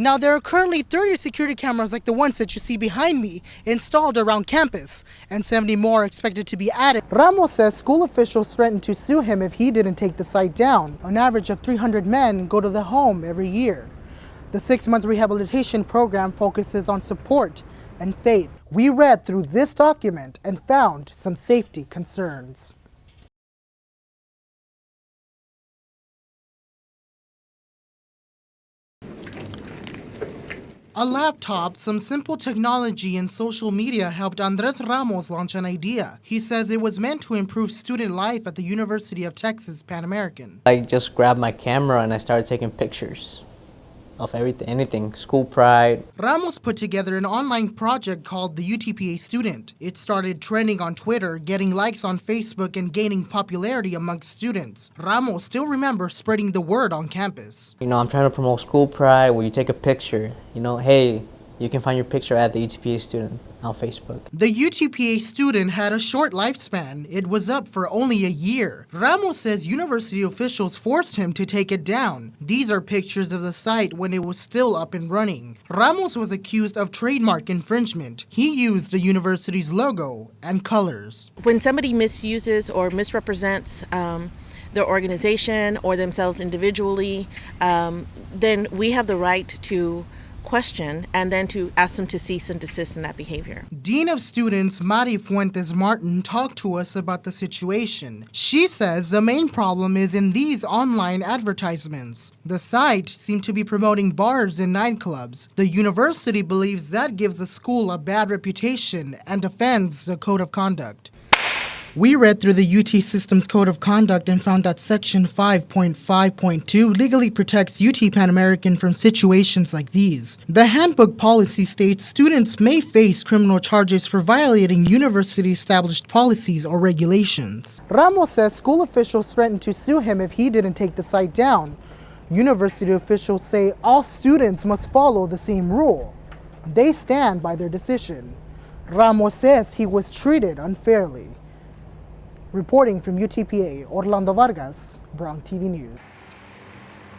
Now, there are currently 30 security cameras like the ones that you see behind me installed around campus, and 70 more are expected to be added. Ramos says school officials threatened to sue him if he didn't take the site down. An average of 300 men go to the home every year. The 6-month rehabilitation program focuses on support and faith. We read through this document and found some safety concerns. A laptop, some simple technology, and social media helped Andres Ramos launch an idea. He says it was meant to improve student life at the University of Texas Pan American. I just grabbed my camera and I started taking pictures of everything, anything, school pride. Ramos put together an online project called the UTPA Student. It started trending on Twitter, getting likes on Facebook, and gaining popularity amongst students. Ramos still remembers spreading the word on campus. You know, I'm trying to promote school pride where you take a picture. You know, hey, you can find your picture at the UTPA Student on Facebook. The UTPA Student had a short lifespan. It was up for only a year. Ramos says university officials forced him to take it down. These are pictures of the site when it was still up and running. Ramos was accused of trademark infringement. He used the university's logo and colors. When somebody misuses or misrepresents their organization or themselves individually, then we have the right to question and then to ask them to cease and desist in that behavior. Dean of Students Mari Fuentes Martin talked to us about the situation. She says the main problem is in these online advertisements. The site seemed to be promoting bars and nightclubs. The university believes that gives the school a bad reputation and offends the code of conduct. We read through the UT System's Code of Conduct and found that Section 5.5.2 legally protects UT Pan American from situations like these. The handbook policy states students may face criminal charges for violating university-established policies or regulations. Ramos says school officials threatened to sue him if he didn't take the site down. University officials say all students must follow the same rule. They stand by their decision. Ramos says he was treated unfairly. Reporting from UTPA, Orlando Vargas, Bronx TV News.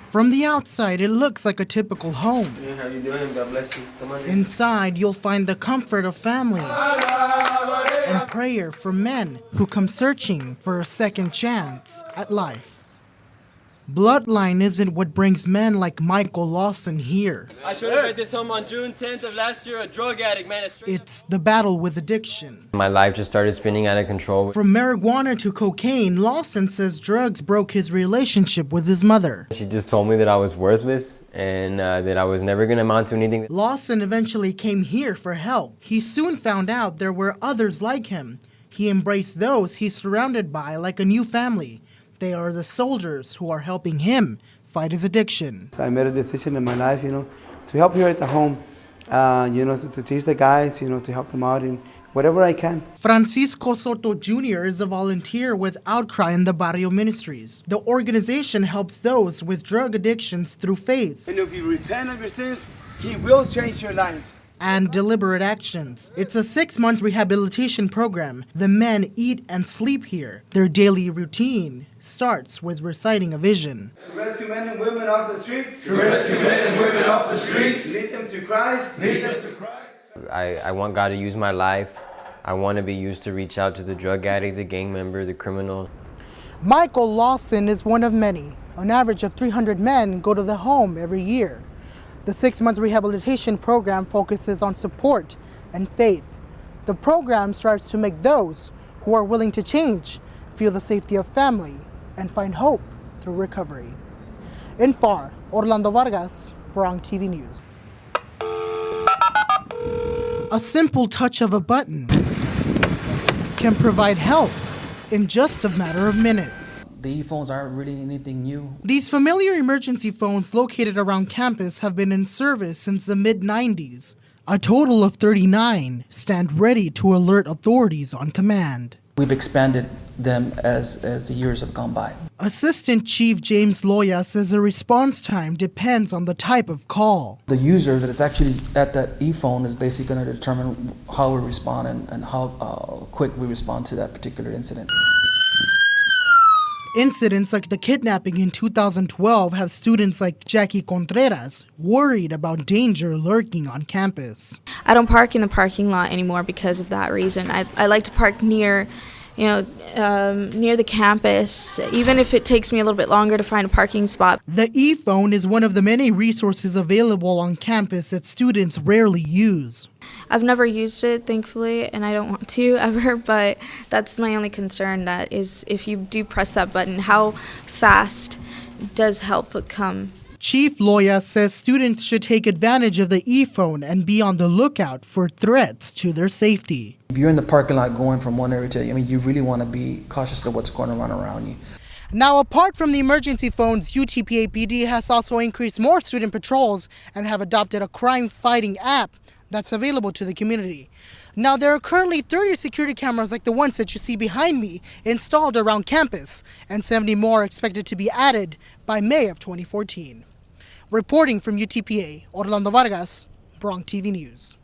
From the outside, it looks like a typical home. Hey, how you doing? God bless you. Come on in. Inside, you'll find the comfort of family and prayer for men who come searching for a second chance at life. Bloodline isn't what brings men like Michael Lawson here. I showed up at this home on June 10th of last year, a drug addict, man. It's the battle with addiction. My life just started spinning out of control. From marijuana to cocaine, Lawson says drugs broke his relationship with his mother. She just told me that I was worthless and that I was never going to amount to anything. Lawson eventually came here for help. He soon found out there were others like him. He embraced those he's surrounded by like a new family. They are the soldiers who are helping him fight his addiction. I made a decision in my life, to help here at the home, to teach the guys, to help them out in whatever I can. Francisco Soto Jr. is a volunteer with Outcry in the Barrio Ministries. The organization helps those with drug addictions through faith. And if you repent of your sins, He will change your life. And deliberate actions. It's a 6-month rehabilitation program. The men eat and sleep here. Their daily routine starts with reciting a vision. To rescue men and women off the streets. To rescue men and women off the streets. Lead them to Christ. Lead them to Christ. I want God to use my life. I want to be used to reach out to the drug addict, the gang member, the criminal. Michael Lawson is one of many. An average of 300 men go to the home every year. The 6-month rehabilitation program focuses on support and faith. The program strives to make those who are willing to change feel the safety of family and find hope through recovery. In FAR, Orlando Vargas, Bronx TV News. A simple touch of a button can provide help in just a matter of minutes. The e-phones aren't really anything new. These familiar emergency phones located around campus have been in service since the mid-90s. A total of 39 stand ready to alert authorities on command. We've expanded them as the years have gone by. Assistant Chief James Loya says the response time depends on the type of call. The user that is actually at that e-phone is basically going to determine how we respond and how quick we respond to that particular incident. Incidents like the kidnapping in 2012 have students like Jackie Contreras worried about danger lurking on campus. I don't park in the parking lot anymore because of that reason. I like to park near the campus, even if it takes me a little bit longer to find a parking spot. The e-phone is one of the many resources available on campus that students rarely use. I've never used it, thankfully, and I don't want to ever, but that's my only concern, that is if you do press that button, how fast does help come? Chief Loya says students should take advantage of the e-phone and be on the lookout for threats to their safety. If you're in the parking lot going from one area to the other, you really want to be cautious of what's going on around you. Now, apart from the emergency phones, UTPA PD has also increased more student patrols and have adopted a crime-fighting app that's available to the community. Now, there are currently 30 security cameras like the ones that you see behind me installed around campus, and 70 more are expected to be added by May of 2014. Reporting from UTPA, Orlando Vargas, Bronx TV News.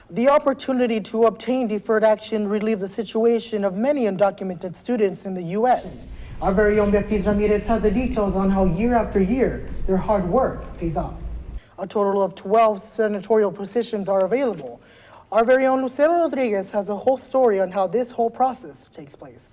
The opportunity to obtain deferred action relieves the situation of many undocumented students in the U.S. Our very own Beatriz Ramirez has the details on how year after year their hard work pays off. A total of 12 senatorial positions are available. Our very own Lucero Rodriguez has a whole story on how this whole process takes place.